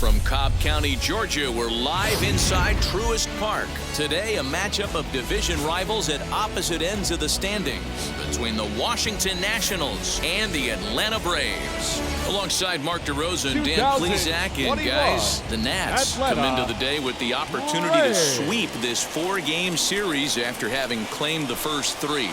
From Cobb County, Georgia, we're live inside Truist Park. Today, a matchup of division rivals at opposite ends of the standings between the Washington Nationals and the Atlanta Braves. Alongside Mark DeRosa and Dan Plesac, and guys, the Nats come into the day with the opportunity to sweep this 4-game series after having claimed the first 3.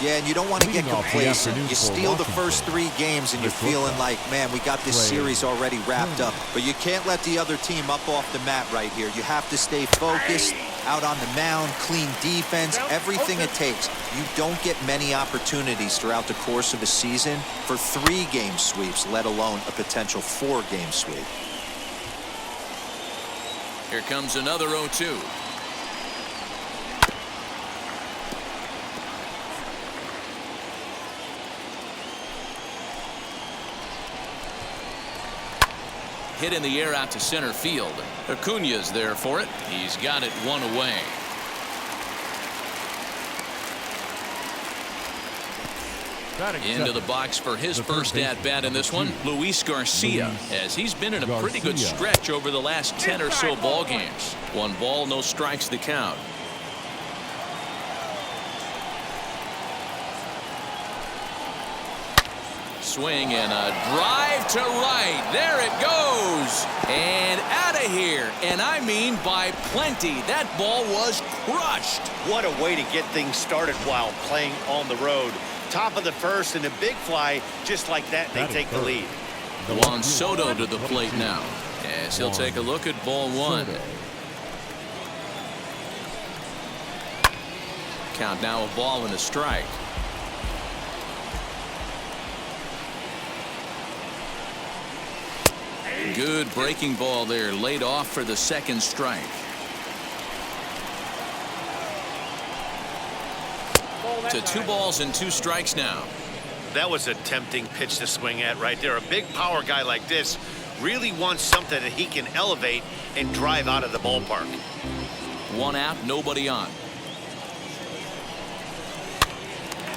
Yeah, and you don't want to get complacent. You steal the first 3 games and you're feeling like, man, we got this series already wrapped up. But you can't let the other team up off the mat right here. You have to stay focused, out on the mound, clean defense, everything it takes. You don't get many opportunities throughout the course of a season for 3-game sweeps, let alone a potential 4-game sweep. Here comes another 0-2. Hit in the air out to center field. Acuña's there for it. He's got it 1 away. Into the box for his first at-bat in this one, Luis Garcia, as he's been in a pretty good stretch over the last 10 or so ball games. 1 ball, no strikes the count. Swing and a drive to right. There it goes. And out of here. And I mean by plenty. That ball was crushed. What a way to get things started while playing on the road. Top of the first and a big fly. Just like that, they take the lead. Juan Soto to the plate now, as he'll take a look at ball 1. Count now a ball and a strike. Good breaking ball there, laid off for the 2nd strike. To 2 balls and 2 strikes now. That was a tempting pitch to swing at right there. A big power guy like this really wants something that he can elevate and drive out of the ballpark. 1 out, nobody on.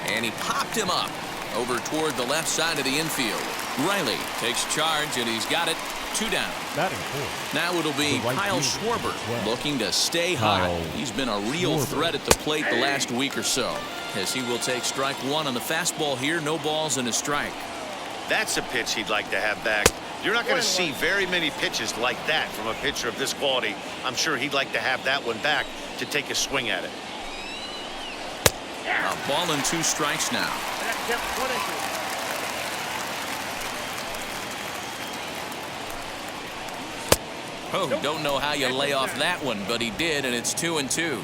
And he popped him up over toward the left side of the infield. Riley takes charge, and he's got it. 2 down. Now it'll be Kyle Schwarber looking to stay hot. He's been a real threat at the plate the last week or so, as he will take strike 1 on the fastball here. No balls and a strike. That's a pitch he'd like to have back. You're not going to see very many pitches like that from a pitcher of this quality. I'm sure he'd like to have that one back to take a swing at it. A ball and 2 strikes now. Oh, don't know how you lay off that one, but he did, and it's 2-2.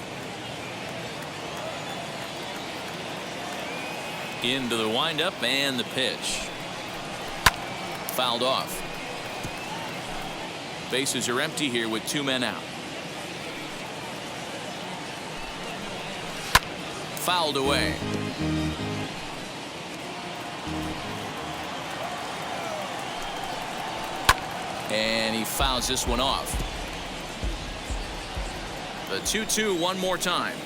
Into the windup and the pitch. Fouled off. Bases are empty here with 2 men out. Fouled away. And he fouls this one off. The 2-2 one more time.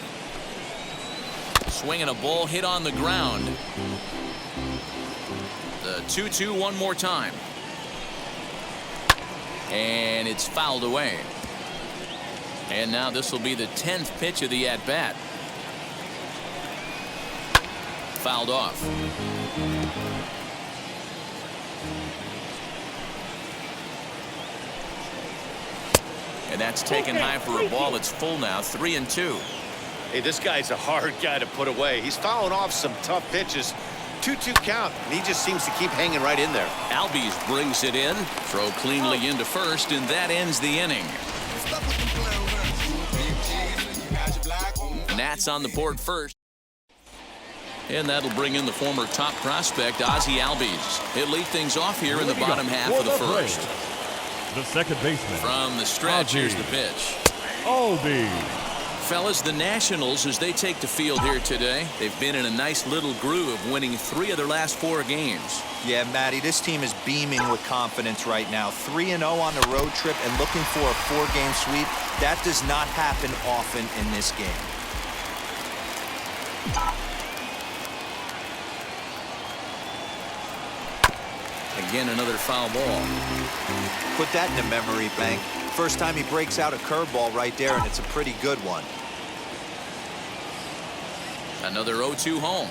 Swinging a ball hit on the ground. The 2-2 one more time. And it's fouled away. And now this will be the 10th pitch of the at-bat. Fouled off. And that's taken high for a ball. It's full now. 3-2. Hey, this guy's a hard guy to put away. He's fouling off some tough pitches. 2-2 count, and he just seems to keep hanging right in there. Albies brings it in. Throw cleanly into first, and that ends the inning. Nats on the board first. And that'll bring in the former top prospect, Ozzie Albies. He'll lead things off here in the bottom half of the first. The second baseman. From the stretch, here's the pitch. Albies. Fellas, the Nationals, as they take the field here today, they've been in a nice little groove, winning 3 of their last 4 games. Yeah, Matty, this team is beaming with confidence right now. 3-0 on the road trip and looking for a 4-game sweep. That does not happen often in this game. Again, another foul ball. Put that in the memory bank. First time he breaks out a curveball right there, and it's a pretty good one. Another 0-2 home.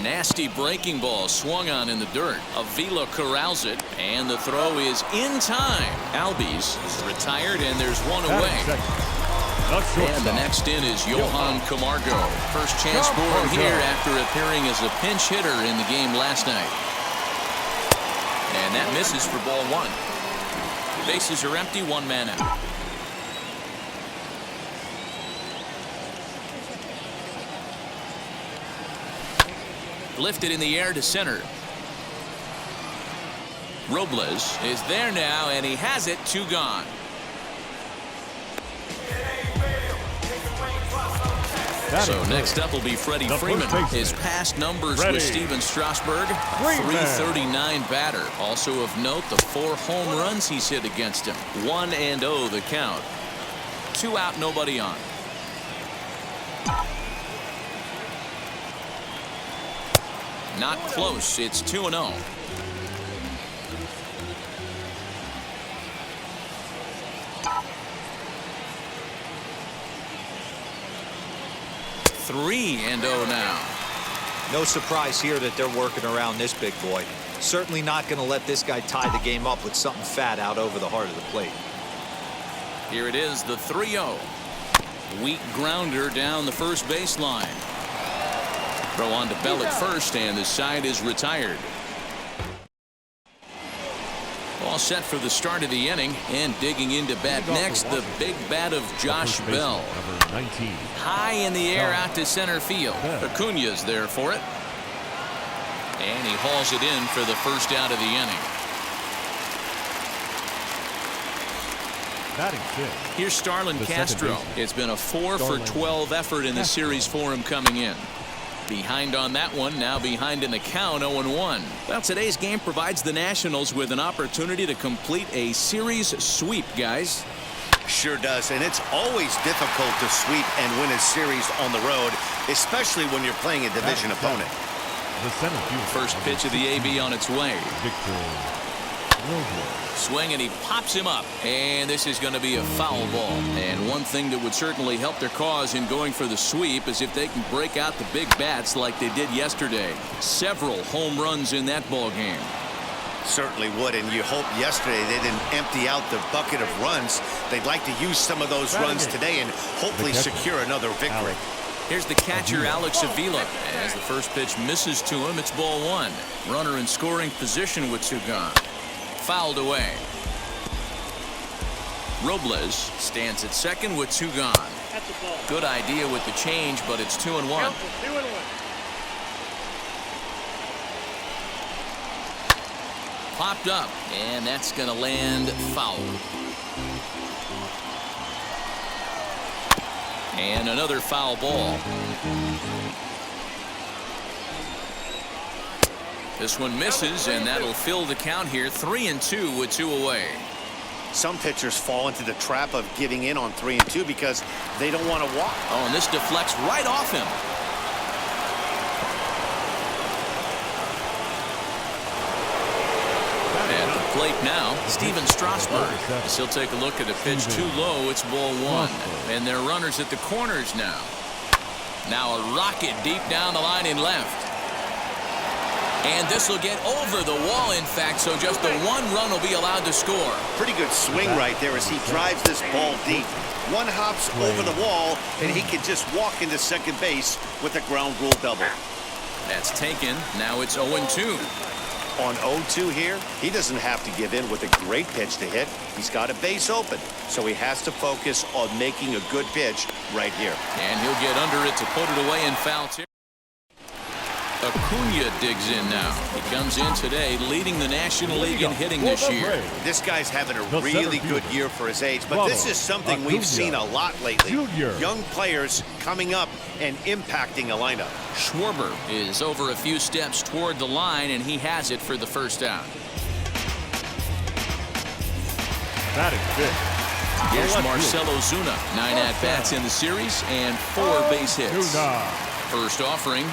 Nasty breaking ball swung on in the dirt. Avila corrals it, and the throw is in time. Albies retired, and there's one away. And the next in is Johan Camargo. First chance for him here after appearing as a pinch hitter in the game last night. And that misses for ball one. Bases are empty, one man out. Lifted in the air to center. Robles is there now, and he has it. 2 gone. So next up will be Freddie Freeman. His past numbers with Steven Strasburg, 339 batter. Also of note, the 4 home runs he's hit against him. 1-0 the count. 2 out, nobody on. Not close. It's 2-0. Three and 0 now. No surprise here that they're working around this big boy. Certainly not going to let this guy tie the game up with something fat out over the heart of the plate. Here it is, the 3-0. Weak grounder down the first baseline. Throw on to Bell at first, and the side is retired. All set for the start of the inning, and digging into bat next, the big bat of Josh Bell. High in the air out to center field. Acuna's there for it. And he hauls it in for the first out of the inning. Here's Starlin Castro. It's been a 4 for 12 effort in the series for him coming in. Behind on that one, now behind in the count, 0-1. Well, today's game provides the Nationals with an opportunity to complete a series sweep, guys. Sure does, and it's always difficult to sweep and win a series on the road, especially when you're playing a division opponent. First pitch of the AB on its way. Swing, and he pops him up, and this is going to be a foul ball. And one thing that would certainly help their cause in going for the sweep is if they can break out the big bats like they did yesterday. Several home runs in that ball game. Certainly would, and you hope yesterday they didn't empty out the bucket of runs. They'd like to use some of those runs today and hopefully secure another victory. Here's the catcher, Alex Avila. As the first pitch misses to him, it's ball one. Runner in scoring position with 2 gone. Fouled away. Robles stands at second with 2 gone. Good idea with the change, but it's 2-1. Popped up, and that's going to land foul. And another foul ball. This one misses, and that'll fill the count here. 3-2 with 2 away. Some pitchers fall into the trap of giving in on 3-2 because they don't want to walk. Oh, and this deflects right off him. At the plate now, Steven Strasburg. As he'll take a look at a pitch too low. It's ball one. And they're runners at the corners now. Now a rocket deep down the line in left. And this will get over the wall, in fact, so just the 1 run will be allowed to score. Pretty good swing right there as he drives this ball deep. 1 hops over the wall, and he can just walk into second base with a ground rule double. That's taken. Now it's 0-2. On 0-2 here, he doesn't have to give in with a great pitch to hit. He's got a base open, so he has to focus on making a good pitch right here. And he'll get under it to put it away in foul territory. Acuna digs in now. He comes in today leading the National League in hitting this year. This guy's having a really good year for his age, but this is something we've seen a lot lately. Young players coming up and impacting a lineup. Schwarber is over a few steps toward the line, and he has it for the first out. That is good. Here's Marcelo Zuna. 9 at-bats in the series and 4 base hits. First offering.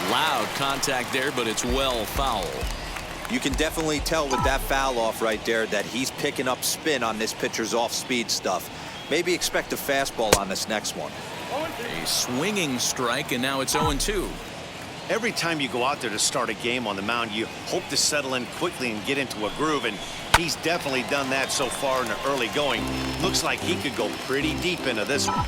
Loud contact there, but it's well foul. You can definitely tell with that foul off right there that he's picking up spin on this pitcher's off-speed stuff. Maybe expect a fastball on this next one. A swinging strike, and now it's 0-2. Every time you go out there to start a game on the mound, you hope to settle in quickly and get into a groove, and he's definitely done that so far in the early going. Looks like he could go pretty deep into this one.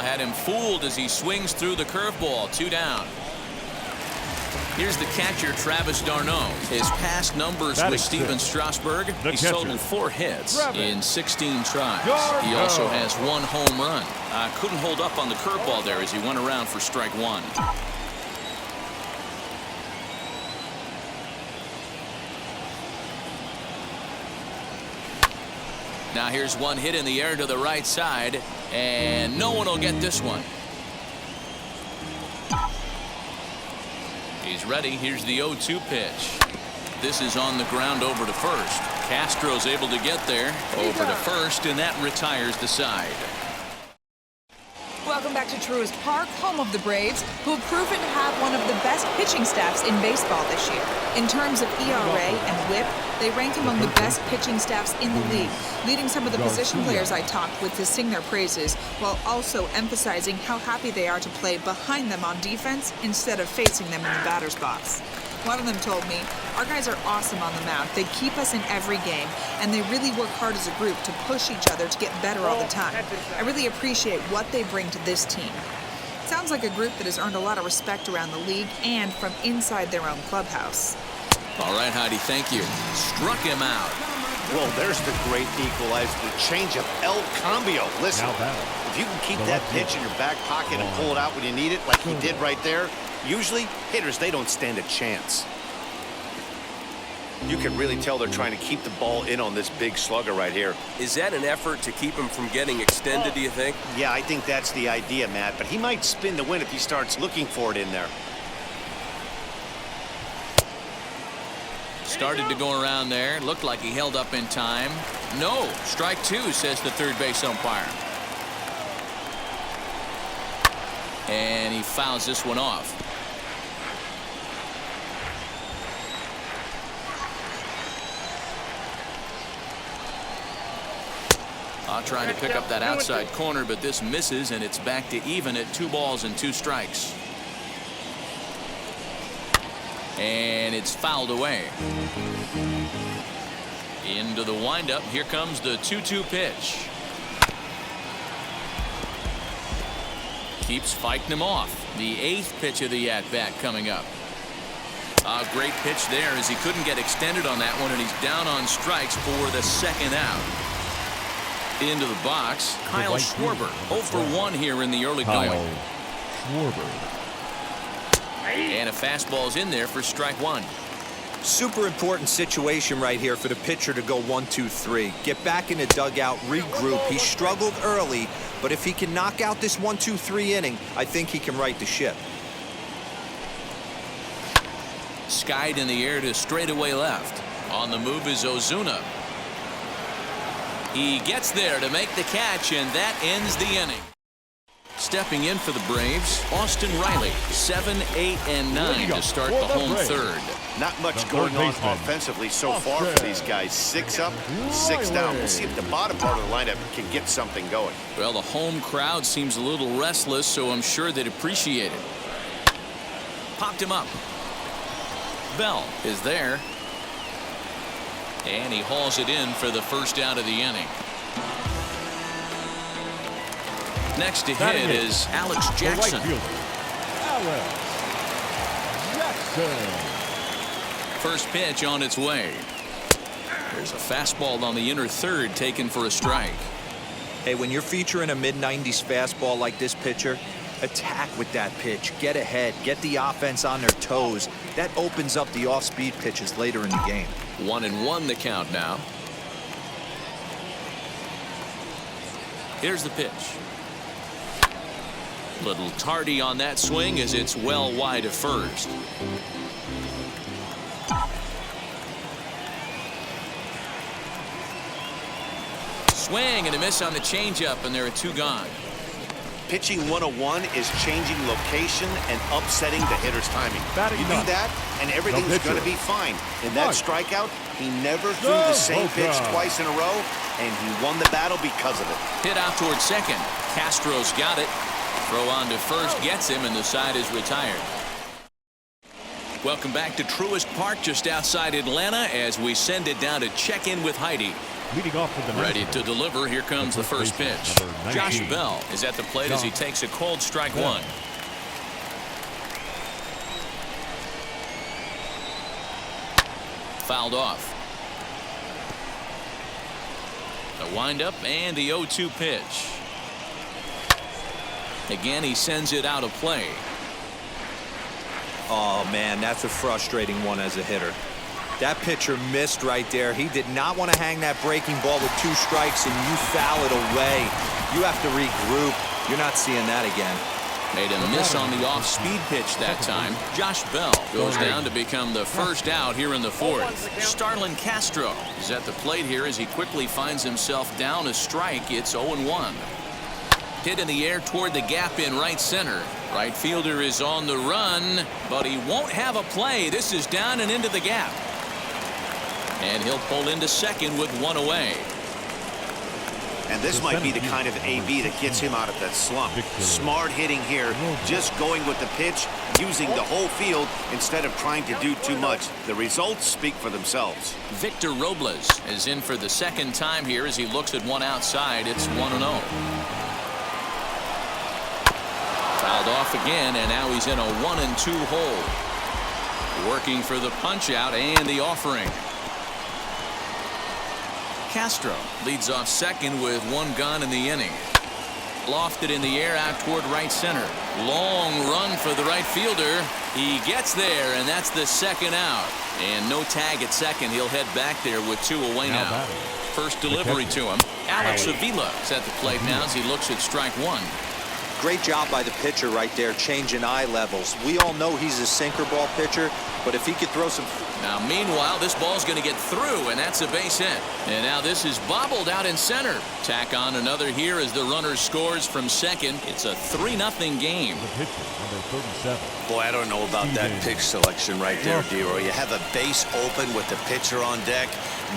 Had him fooled as he swings through the curveball. 2 down. Here's the catcher, Travis d'Arnaud. His past numbers with Steven Strasburg, he's totaled 4 hits in 16 tries. He also has 1 home run. Couldn't hold up on the curveball there as he went around for strike 1. Now here's one hit in the air to the right side, and no one will get this one. He's ready. Here's the 0-2 pitch. This is on the ground over to first. Castro's able to get there over to first, and that retires the side. Welcome back to Truist Park, home of the Braves, who have proven to have one of the best pitching staffs in baseball this year. In terms of ERA and WHIP, they rank among the best pitching staffs in the league, leading some of the position players I talked with to sing their praises, while also emphasizing how happy they are to play behind them on defense instead of facing them in the batter's box. One of them told me, "Our guys are awesome on the mound. They keep us in every game, and they really work hard as a group to push each other to get better all the time. I really appreciate what they bring to this team." Sounds like a group that has earned a lot of respect around the league and from inside their own clubhouse. All right, Heidi, thank you. Struck him out. Well, there's the great equalizer, the changeup, El Cambio. Listen, if you can keep that pitch in your back pocket and pull it out when you need it, like he did right there, usually hitters, they don't stand a chance. You can really tell they're trying to keep the ball in on this big slugger right here. Is that an effort to keep him from getting extended, do you think? Yeah, I think that's the idea, Matt, but he might spin the win if he starts looking for it in there. Started to go around there. Looked like he held up in time. No, strike 2, says the third base umpire. And he fouls this one off. Trying to pick up that outside corner, but this misses, and it's back to even at 2 balls and 2 strikes. And it's fouled away. Into the windup. Here comes the 2-2 pitch. Keeps fighting him off. The 8th pitch of the at-bat coming up. A great pitch there as he couldn't get extended on that one, and he's down on strikes for the 2nd out. Into the box, Kyle Schwarber, 0 for 1 here in the early going. And a fastball's in there for strike 1. Super important situation right here for the pitcher to go 1-2-3. Get back in the dugout, regroup. He struggled early, but if he can knock out this 1-2-3 inning, I think he can right the ship. Skied in the air to straightaway left. On the move is Ozuna. He gets there to make the catch, and that ends the inning. Stepping in for the Braves, Austin Riley, 7, 8, and 9 to start the home third. Not much going on offensively so far for these guys. 6 up, 6 down. We'll see if the bottom part of the lineup can get something going. Well, the home crowd seems a little restless, so I'm sure they'd appreciate it. Popped him up. Bell is there. And he hauls it in for the first out of the inning. Next to hit is Alex Jackson. First pitch on its way. There's a fastball on the inner third taken for a strike. Hey, when you're featuring a mid-90s fastball like this pitcher, attack with that pitch. Get ahead. Get the offense on their toes. That opens up the off-speed pitches later in the game. 1-1 the count now. Here's the pitch. Little tardy on that swing as it's well wide of first. swing and a miss on the changeup, and there are 2 gone. Pitching 101 is changing location and upsetting the hitter's timing. You do that, and everything's going to be fine. In that strikeout, he never threw the same pitch twice in a row, and he won the battle because of it. Hit out towards second. Castro's got it. Throw on to first gets him, and the side is retired. Welcome back to Truist Park, just outside Atlanta, as we send it down to check in with Heidi. Leading off for the Ready to deliver. Here comes the first pitch. Josh Bell is at the plate as he takes a cold strike 1. Fouled off. The windup and the 0-2 pitch. Again, he sends it out of play. Oh, man, that's a frustrating one as a hitter. That pitcher missed right there. He did not want to hang that breaking ball with 2 strikes, and you foul it away. You have to regroup. You're not seeing that again. Made a miss on the off-speed pitch that time. Josh Bell goes down to become the first out here in the 4th. Starlin Castro is at the plate here as he quickly finds himself down a strike. It's 0-1. Hit in the air toward the gap in right center. Right fielder is on the run, but he won't have a play. This is down and into the gap. And he'll pull into second with 1 away. And this might be the kind of AB that gets him out of that slump. Smart hitting here, just going with the pitch, using the whole field instead of trying to do too much. The results speak for themselves. Victor Robles is in for the second time here as he looks at one outside. It's 1-0. Fouled off again, and now he's in a 1-2 hole. Working for the punch out and the offering. Castro leads off second with 1 gone in the inning. Lofted in the air out toward right center. Long run for the right fielder. He gets there, and that's the second out. And no tag at second. He'll head back there with 2 away now. First delivery to him. Alex Avila is at the plate now as he looks at strike 1. Great job by the pitcher right there, changing eye levels. We all know he's a sinker ball pitcher, but if he could throw some... Now, meanwhile, this ball's going to get through, and that's a base hit. And now this is bobbled out in center. Tack on another here as the runner scores from second. It's a 3-0 game. Boy, I don't know about that pitch selection right there, D-Roy. You have a base open with the pitcher on deck.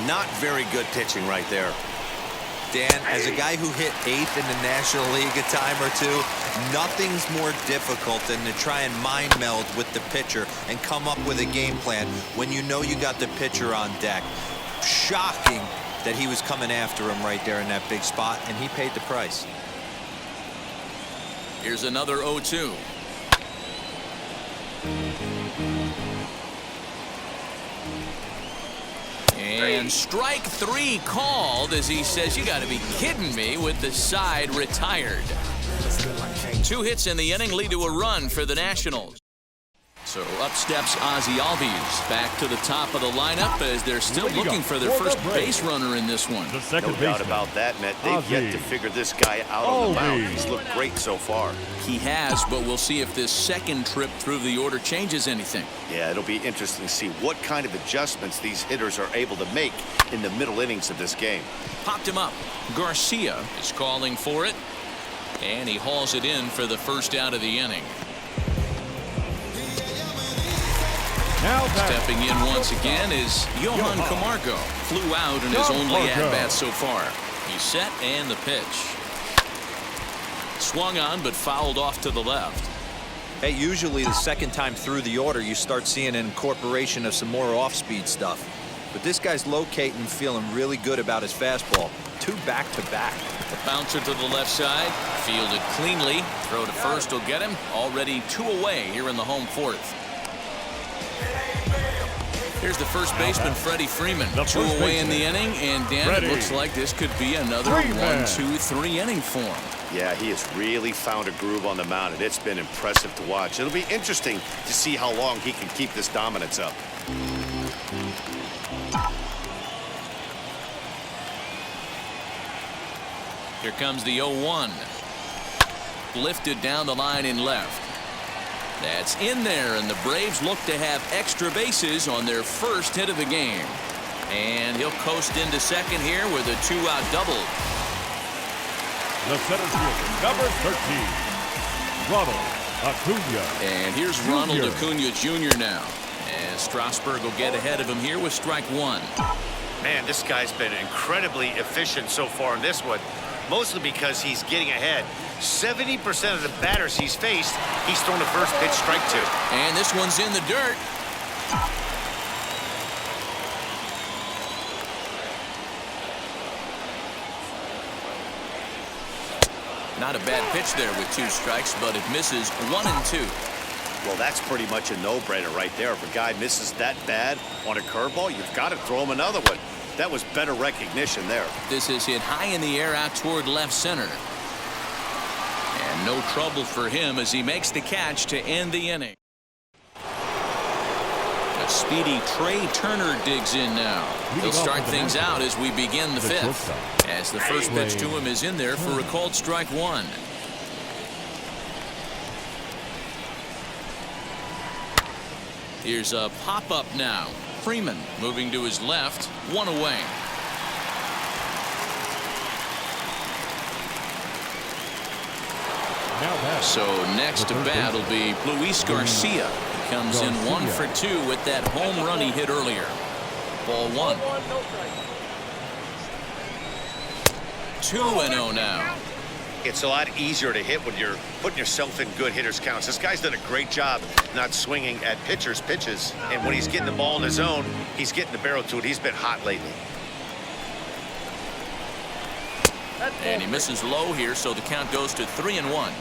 Not very good pitching right there. Dan, as a guy who hit 8th in the National League a time or two, nothing's more difficult than to try and mind meld with the pitcher and come up with a game plan when you know you got the pitcher on deck. Shocking that he was coming after him right there in that big spot, and he paid the price. Here's another 0-2. And strike 3 called as he says, you got to be kidding me, with the side retired. 2 hits in the inning lead to a run for the Nationals. So up steps Ozzie Albies back to the top of the lineup as they're still looking for their first base runner in this one. No doubt about that, Matt. They've yet to figure this guy out on the mound. He's looked great so far. He has, but we'll see if this second trip through the order changes anything. Yeah, it'll be interesting to see what kind of adjustments these hitters are able to make in the middle innings of this game. Popped him up. Garcia is calling for it, and he hauls it in for the first out of the inning. Stepping in once again is Johan Camargo. Flew out in his only at-bat so far. He's set and the pitch. Swung on but fouled off to the left. Hey, usually the second time through the order you start seeing an incorporation of some more off-speed stuff. But this guy's locating and feeling really good about his fastball. 2 back-to-back. The bouncer to the left side. Fielded cleanly. Throw to first will get him. Already 2 away here in the home 4th. Here's the first baseman, Freddie Freeman. 2 away in the inning, and Dan, it looks like this could be another 1-2-3 inning for him. Yeah, he has really found a groove on the mound, and it's been impressive to watch. It'll be interesting to see how long he can keep this dominance up. Here comes the 0-1. Lifted down the line in left. That's in there, and the Braves look to have extra bases on their first hit of the game. And he'll coast into second here with a 2-out double. The center fielder, number 13, Ronald Acuna. And here's Ronald Acuna Jr. now. And Strasburg will get ahead of him here with strike one. Man, this guy's been incredibly efficient so far in this one, mostly because he's getting ahead. 70% of the batters he's faced, he's thrown the first pitch strike to. And this one's in the dirt. Not a bad pitch there with 2 strikes, but it misses 1 and 2. Well, that's pretty much a no-brainer right there. If a guy misses that bad on a curveball, you've got to throw him another one. That was better recognition there. This is hit high in the air out toward left center. And no trouble for him as he makes the catch to end the inning. A speedy Trey Turner digs in now. He'll start things out as we begin the 5th. As the first pitch to him is in there for a called strike 1. Here's a pop-up now. Freeman moving to his left, 1 away. So next to bat will be Luis Garcia. He comes in 1 for 2 with that home run he hit earlier. Ball 1. 2-0 now. It's a lot easier to hit when you're putting yourself in good hitters' counts. This guy's done a great job not swinging at pitchers' pitches. And when he's getting the ball in his zone, he's getting the barrel to it. He's been hot lately. And he misses low here, so the count goes to 3-1.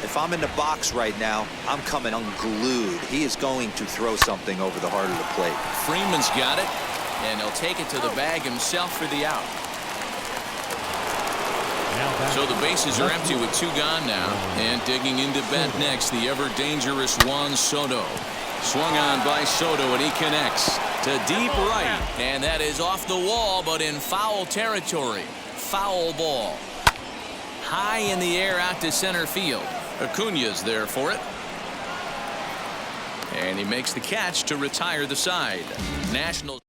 If I'm in the box right now, I'm coming unglued. He is going to throw something over the heart of the plate. Freeman's got it, and he'll take it to the bag himself for the out. So the bases are empty with 2 gone now. And digging into bat next, the ever-dangerous Juan Soto. Swung on by Soto, and he connects to deep right. And that is off the wall, but in foul territory. Foul ball. High in the air out to center field. Acuna's there for it. And he makes the catch to retire the side. Nationals.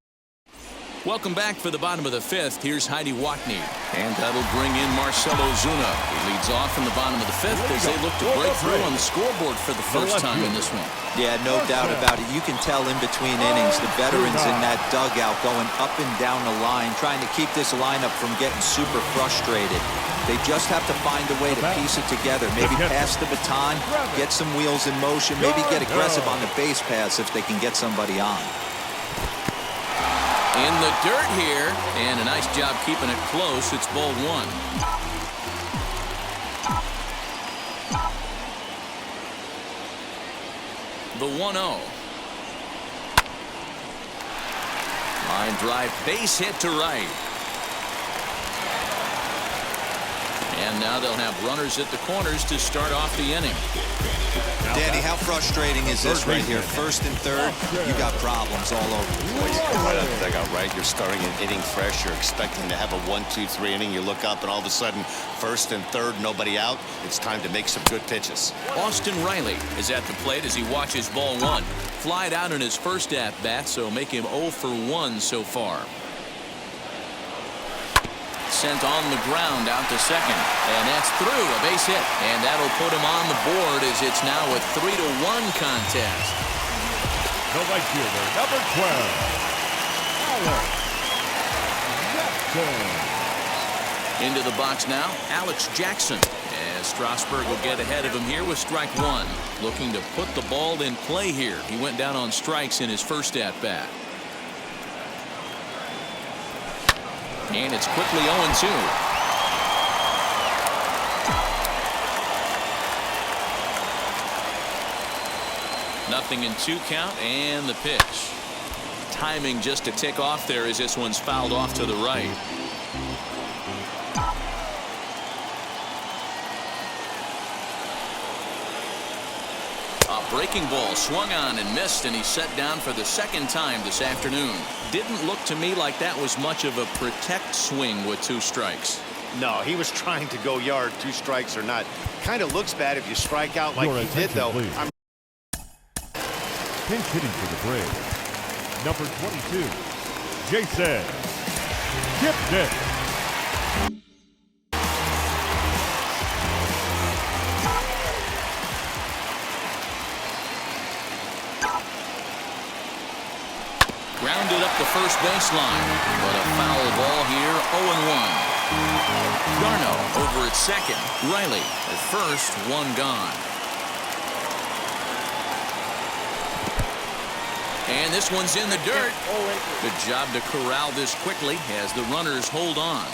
Welcome back for the bottom of the 5th. Here's Heidi Watney. And that'll bring in Marcelo Zuna. He leads off in the bottom of the 5th as they look to break through on the scoreboard for the first time in this one. Yeah, no doubt about it. You can tell in between innings, the veterans in that dugout going up and down the line, trying to keep this lineup from getting super frustrated. They just have to find a way to piece it together. Maybe pass the baton, get some wheels in motion, maybe get aggressive on the base pass if they can get somebody on. In the dirt here, and a nice job keeping it close. It's ball 1. The 1-0. Line drive, base hit to right. And now they'll have runners at the corners to start off the inning. Danny, how frustrating is this right here? First and third, you got problems all over the place. You come right out of the dugout, right? You're starting an inning fresh. You're expecting to have a 1-2-3 inning. You look up, and all of a sudden, first and third, nobody out. It's time to make some good pitches. Austin Riley is at the plate as he watches ball 1. Flied out in his first at-bat, so make him 0 for 1 so far. Sent on the ground out to second, and that's through, a base hit, and that'll put him on the board as it's now a 3-1 contest. The right fielder, number 12, Alex Jackson. Into the box now, Alex Jackson, as Strasburg will get ahead of him here with strike 1, looking to put the ball in play here. He went down on strikes in his first at-bat. And it's quickly 0-2. Nothing in 2 count, and the pitch. Timing just to tick off there as this one's fouled off to the right. A breaking ball swung on and missed, and he's set down for the 2nd time this afternoon. Didn't look to me like that was much of a protect swing with 2 strikes. No, he was trying to go yard, 2 strikes or not. Kind of looks bad if you strike out like he did, though. Pinch hitting for the Braves, number 22, Jason Gibson. the first baseline, but a foul ball here, 0-1. Garno over at second. Riley at first, one gone. And this one's in the dirt. Good job to corral this quickly as the runners hold on.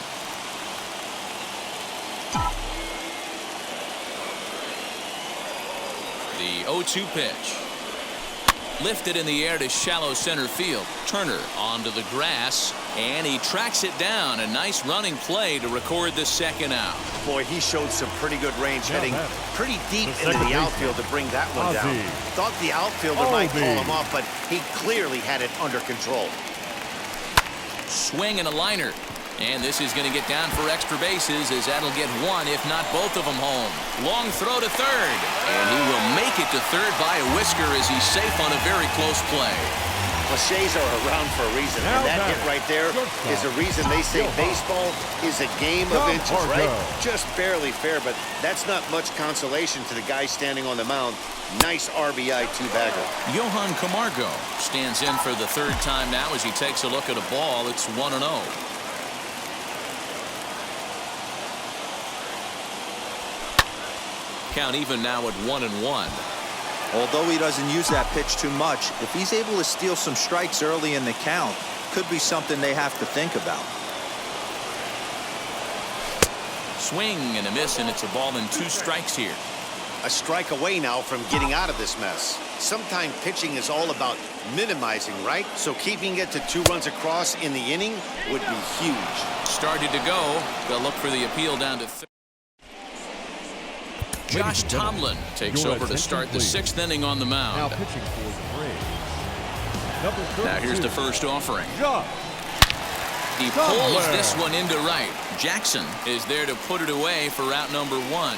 The 0-2 pitch. Lifted in the air to shallow center field. Turner onto the grass, and he tracks it down. A nice running play to record the second out. Boy, he showed some pretty good range, heading pretty deep into the outfield to bring that one down. Thought the outfielder might call him off, but he clearly had it under control. Swing and a liner. And this is going to get down for extra bases, as that'll get one, if not both of them, home. Long throw to third. And he will make it to third by a whisker as he's safe on a very close play. Cliches are around for a reason, and that hit right there is a reason they say baseball is a game of inches, right? Just barely fair, but that's not much consolation to the guy standing on the mound. Nice RBI two-bagger. Johan Camargo stands in for the third time now as he takes a look at a ball. It's 1-0. Count even now at 1-1. Although he doesn't use that pitch too much, if he's able to steal some strikes early in the count, could be something they have to think about. Swing and a miss, and it's a ball and 2 strikes here. A strike away now from getting out of this mess. Sometimes pitching is all about minimizing, right? So keeping it to 2 runs across in the inning would be huge. Started to go. They'll look for the appeal down to third. Josh Tomlin takes over to start the 6th inning on the mound. Now pitching for the Braves. Now here's the first offering. He pulls this one into right. Jackson is there to put it away for out number 1.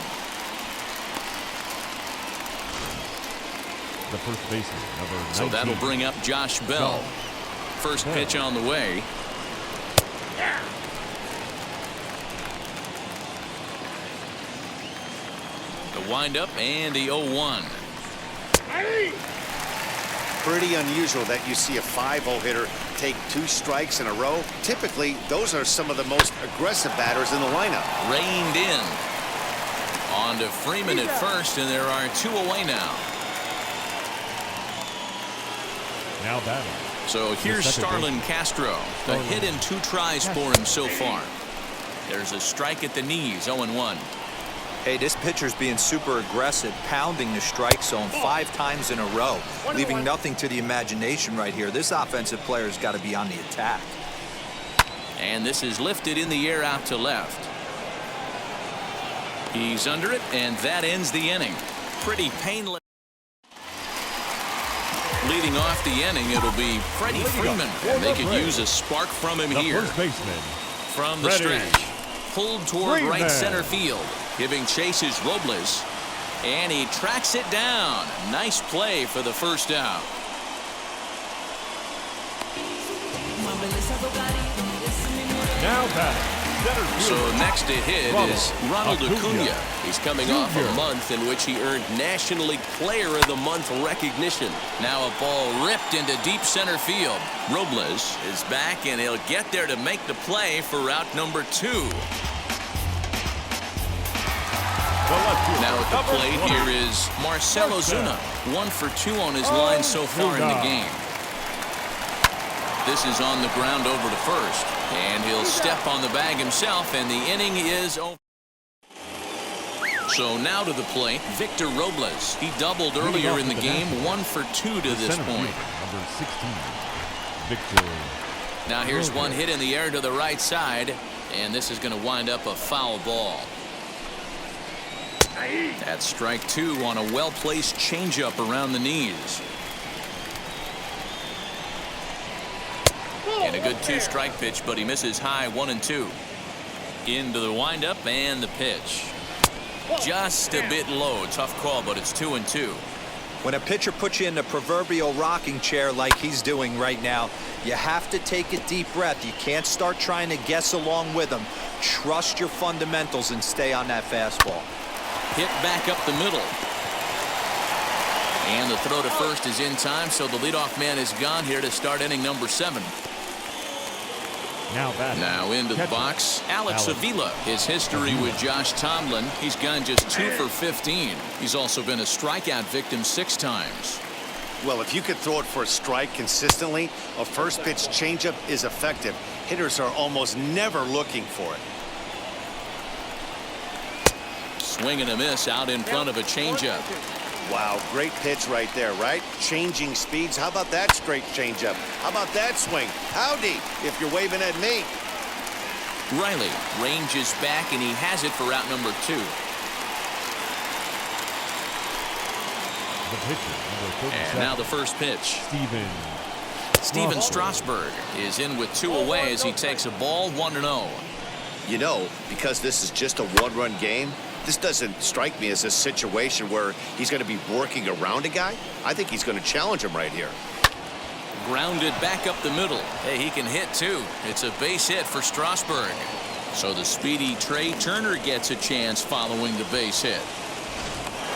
The first baseman, number 19. So that'll bring up Josh Bell. First pitch on the way. The windup and the 0-1. Pretty unusual that you see a 5-0 hitter take 2 strikes in a row. Typically, those are some of the most aggressive batters in the lineup. Reined in. On to Freeman at first, and there are 2 away now. Now batting. So here's Starlin Castro. A hit and 2 tries for him so far. There's a strike at the knees, 0-1. Hey, this pitcher's being super aggressive, pounding the strike zone 5 times in a row, leaving nothing to the imagination right here. This offensive player's got to be on the attack. And this is lifted in the air out to left. He's under it, and that ends the inning. Pretty painless. Leading off the inning, it'll be Freddie Freeman, and they could use a spark from him here. First baseman. From the stretch. Pulled toward right center field. Giving chase is Robles. And he tracks it down. Nice play for the first out. Now batting. So next to hit is Ronald Acuna. He's coming off a month in which he earned National League Player of the Month recognition. Now a ball ripped into deep center field. Robles is back, and he'll get there to make the play for out number 2. Now at the plate here is Marcell Ozuna. 1 for 2 on his line so far in the game. This is on the ground over to first. And he'll step on the bag himself, and the inning is over. So now to the plate, Victor Robles. He doubled earlier in the game, 1 for 2 to this point. Number 16, Victor. Now here's one hit in the air to the right side, and this is going to wind up a foul ball. That's strike 2 on a well-placed changeup around the knees. And a good 2-strike pitch, but he misses high, 1-2. Into the windup and the pitch. Just a bit low. Tough call, but it's 2-2. When a pitcher puts you in the proverbial rocking chair like he's doing right now, you have to take a deep breath. You can't start trying to guess along with him. Trust your fundamentals and stay on that fastball. Hit back up the middle. And the throw to first is in time, so the leadoff man is gone here to start inning number 7. Now into the box, Alex Avila. His history with Josh Tomlin, he's gone just 2 for 15. He's also been a strikeout victim 6 times. Well, if you could throw it for a strike consistently, a first pitch changeup is effective. Hitters are almost never looking for it. Swing and a miss out in front of a changeup. Wow, great pitch right there, right? Changing speeds. How about that straight changeup? How about that swing? Howdy, if you're waving at me. Riley ranges back, and he has it for out number 2. And now the first pitch. Steven Strasburg is in with 2 away as he takes a ball 1-0. You know, because this is just a one-run game, this doesn't strike me as a situation where he's going to be working around a guy. I think he's going to challenge him right here. Grounded back up the middle. Hey, he can hit too. It's a base hit for Strasburg. So the speedy Trey Turner gets a chance following the base hit.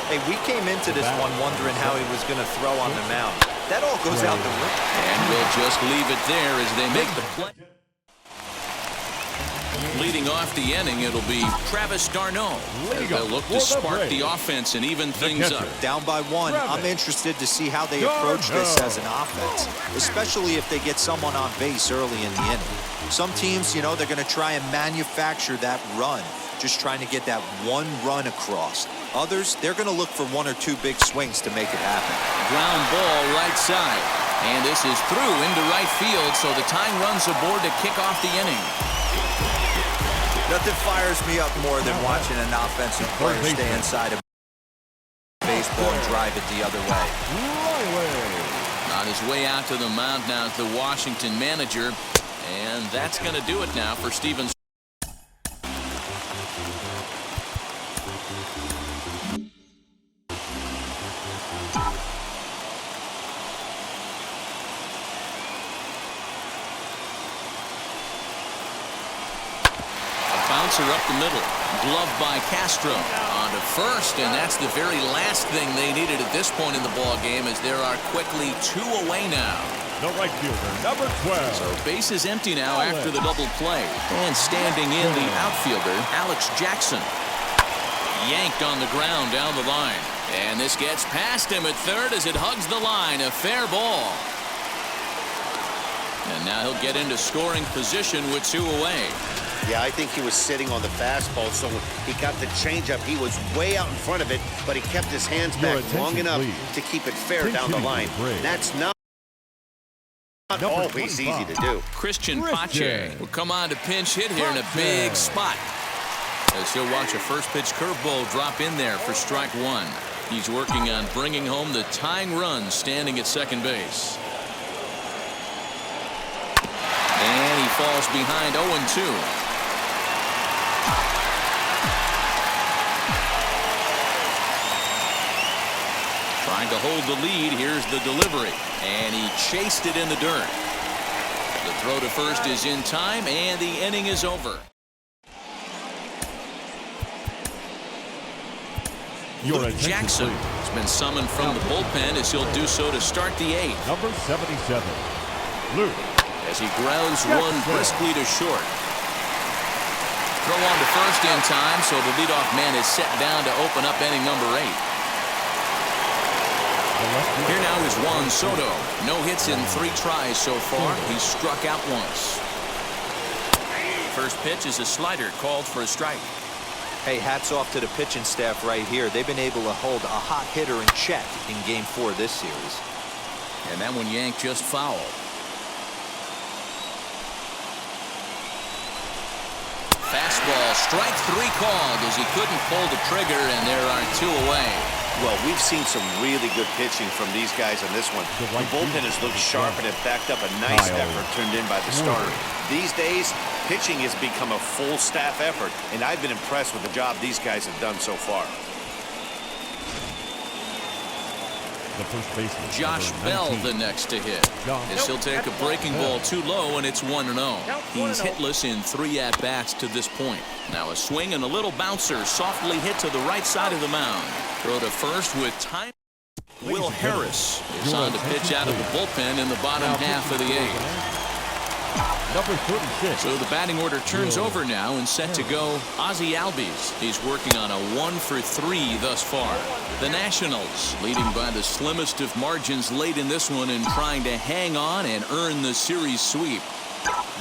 Hey, we came into this one wondering how he was going to throw on the mound. That all goes out the window. And we'll just leave it there as they make the play. Leading off the inning, it'll be Travis d'Arnaud. They'll look to spark the offense and even things up. Down by 1, I'm interested to see how they approach this as an offense, especially if they get someone on base early in the inning. Some teams, you know, they're going to try and manufacture that run, just trying to get that one run across. Others, they're going to look for 1 or 2 big swings to make it happen. Ground ball right side. And this is through into right field, so the tying run's aboard to kick off the inning. Nothing fires me up more than watching an offensive player stay inside a baseball and drive it the other way. On his way out to the mound now is the Washington manager, and that's going to do it now for Stevens. Bouncer up the middle. Glove by Castro. On to first, and that's the very last thing they needed at this point in the ball game, as there are quickly 2 away now. The right fielder, number 12. So base is empty now after the double play. And standing in, the outfielder, Alex Jackson. Yanked on the ground down the line. And this gets past him at third as it hugs the line. A fair ball. And now he'll get into scoring position with 2 away. Yeah, I think he was sitting on the fastball, so when he got the changeup, he was way out in front of it, but he kept his hands back long enough to keep it fair down the line. That's not always easy to do. Christian Pache will come on to pinch hit here in a big spot, as he'll watch a first pitch curveball drop in there for strike 1. He's working on bringing home the tying run standing at second base. And he falls behind 0-2. Trying to hold the lead. Here's the delivery. And he chased it in the dirt. The throw to first is in time, and the inning is over. Luke Jackson has been summoned from the bullpen, as he'll do so to start the 8th. Number 77, Luke. As he grounds one briskly to short. Throw on to first in time, so the leadoff man is set down to open up inning number 8. Here now is Juan Soto. No hits in 3 tries so far. He's struck out once. First pitch is a slider called for a strike. Hey, hats off to the pitching staff right here. They've been able to hold a hot hitter in check in Game 4 this series. And that one yanked just foul. Fastball, strike 3 called, as he couldn't pull the trigger, and there are 2 away. Well, we've seen some really good pitching from these guys on this one. The bullpen has looked sharp and have backed up a nice effort turned in by the starter. These days, pitching has become a full staff effort, and I've been impressed with the job these guys have done so far. The first baseman, Josh Bell the next to hit. As he'll take a breaking ball too low, and it's 1-0. He's hitless in 3 at-bats to this point. Now a swing and a little bouncer softly hit to the right side of the mound. Throw to first with time. Will Harris is on to pitch out of the bullpen in the bottom half of the 8th. Number 36. So the batting order turns over now and set to go Ozzie Albies. He's working on a 1-for-3 thus far. The Nationals leading by the slimmest of margins late in this one and trying to hang on and earn the series sweep.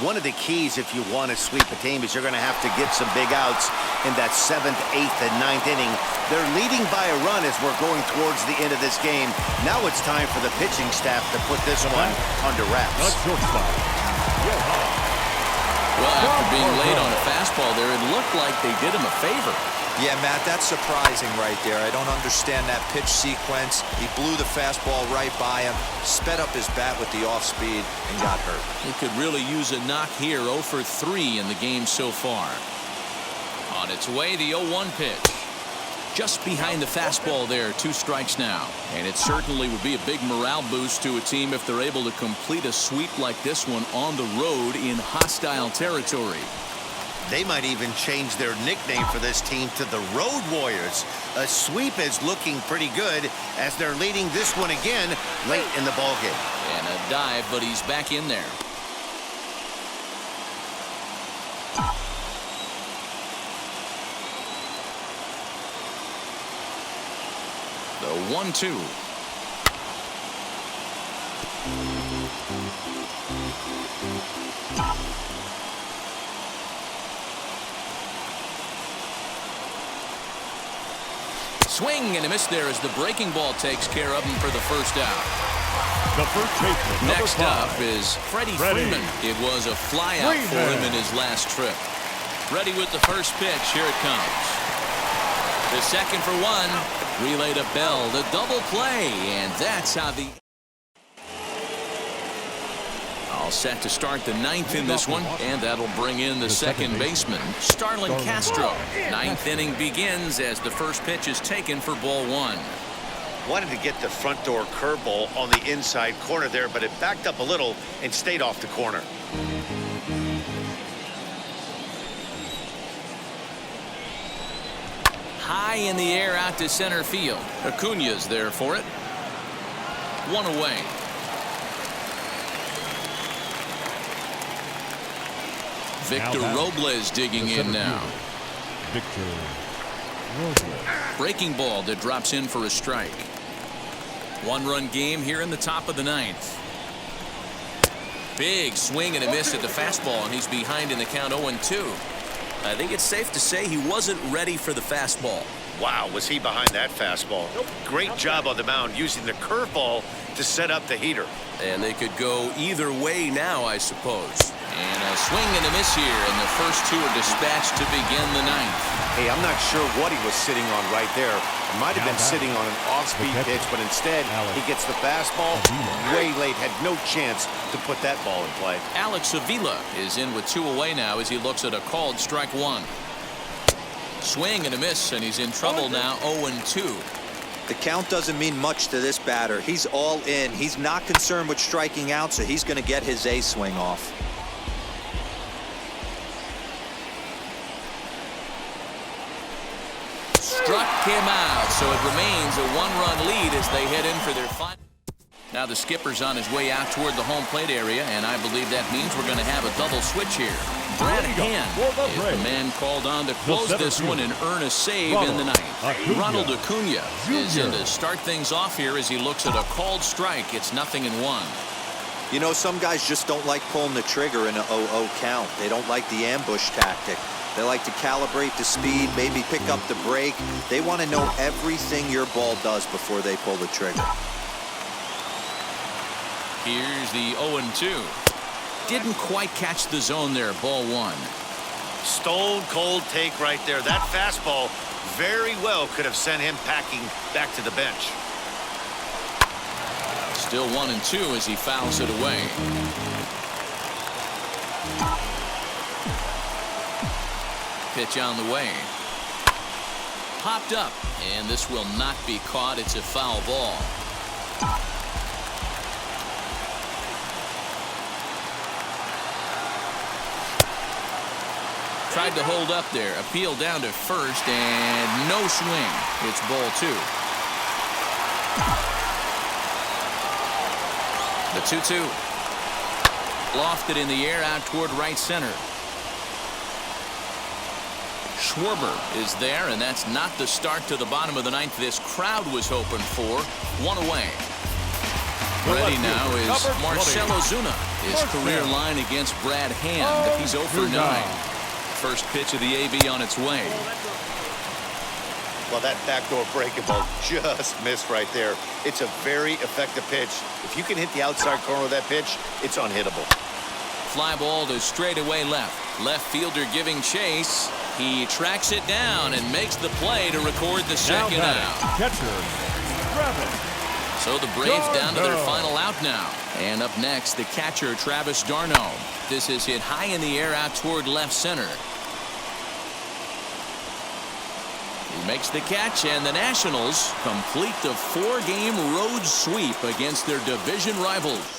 One of the keys if you want to sweep a team is you're going to have to get some big outs in that 7th, 8th, and 9th inning. They're leading by a run as we're going towards the end of this game. Now it's time for the pitching staff to put this one under wraps. Not shortstop. Well, after being late on a fastball there, it looked like they did him a favor. Yeah, Matt, that's surprising right there. I don't understand that pitch sequence. He blew the fastball right by him, sped up his bat with the off speed, and got hurt. He could really use a knock here. 0-for-3 in the game so far. On its way, the 0-1 pitch. Just behind the fastball there, 2 strikes now. And it certainly would be a big morale boost to a team if they're able to complete a sweep like this one on the road in hostile territory. They might even change their nickname for this team to the Road Warriors. A sweep is looking pretty good as they're leading this one again late in the ballgame. And a dive, but he's back in there. The 1-2. Swing and a miss there as the breaking ball takes care of him for the first out. The first baseman. Next up is Freddie Freeman. It was a flyout for him in his last trip. Ready with the first pitch. Here it comes. The second for 1. Relay to Bell. The double play. And that's how the... All set to start the 9th in this one, and that'll bring in the second baseman, Starlin Castro. 9th inning begins as the first pitch is taken for ball 1. Wanted to get the front door curveball on the inside corner there, but it backed up a little and stayed off the corner. High in the air out to center field. Acuña's there for it. 1 away. Victor Robles digging in now. Victor Robles. Breaking ball that drops in for a strike. 1-run game here in the top of the 9th. Big swing and a miss at the fastball, and he's behind in the count 0-2. I think it's safe to say he wasn't ready for the fastball. Wow, was he behind that fastball? Great job on the mound using the curveball to set up the heater. And they could go either way now, I suppose. And a swing and a miss here, and the first 2 are dispatched to begin the 9th. Hey, I'm not sure what he was sitting on right there. It might have been sitting on an off-speed pitch, but instead he gets the fastball way late, had no chance to put that ball in play. Alex Avila is in with 2 away now as he looks at a called strike 1. Swing and a miss, and he's in trouble now, 0-2. The count doesn't mean much to this batter. He's all in. He's not concerned with striking out, so he's going to get his A swing off. Struck him out, so it remains a 1-run lead as they head in for their final. Now the skipper's on his way out toward the home plate area, and I believe that means we're going to have a double switch here. Brad Hand is the man called on to close this one and earn a save in the 9th. Ronald Acuña is in to start things off here as he looks at a called strike. It's 0-1. You know, some guys just don't like pulling the trigger in an 0-0 count. They don't like the ambush tactic. They like to calibrate the speed, maybe pick up the brake. They want to know everything your ball does before they pull the trigger. Here's the 0-2. Didn't quite catch the zone there, ball 1. Stone cold take right there. That fastball very well could have sent him packing back to the bench. Still 1-2 as he fouls it away. Pitch on the way. Popped up, and this will not be caught. It's a foul ball. Tried to hold up there. Appeal down to first, and no swing. It's ball 2. The 2-2. Lofted in the air out toward right center. Schwarber is there, and that's not the start to the bottom of the ninth this crowd was hoping for. One away. Ready now is Marcell Ozuna. His career line against Brad Hand. He's 0 for 9. First pitch of the AB on its way. Well, that backdoor breaking ball just missed right there. It's a very effective pitch. If you can hit the outside corner of that pitch, it's unhittable. Fly ball to straightaway left. Left fielder giving chase. He tracks it down and makes the play to record the second out. Catcher, Travis. So the Braves down to their final out now. And up next, the catcher, Travis d'Arnaud. This is hit high in the air out toward left center. He makes the catch, and the Nationals complete the 4-game road sweep against their division rivals.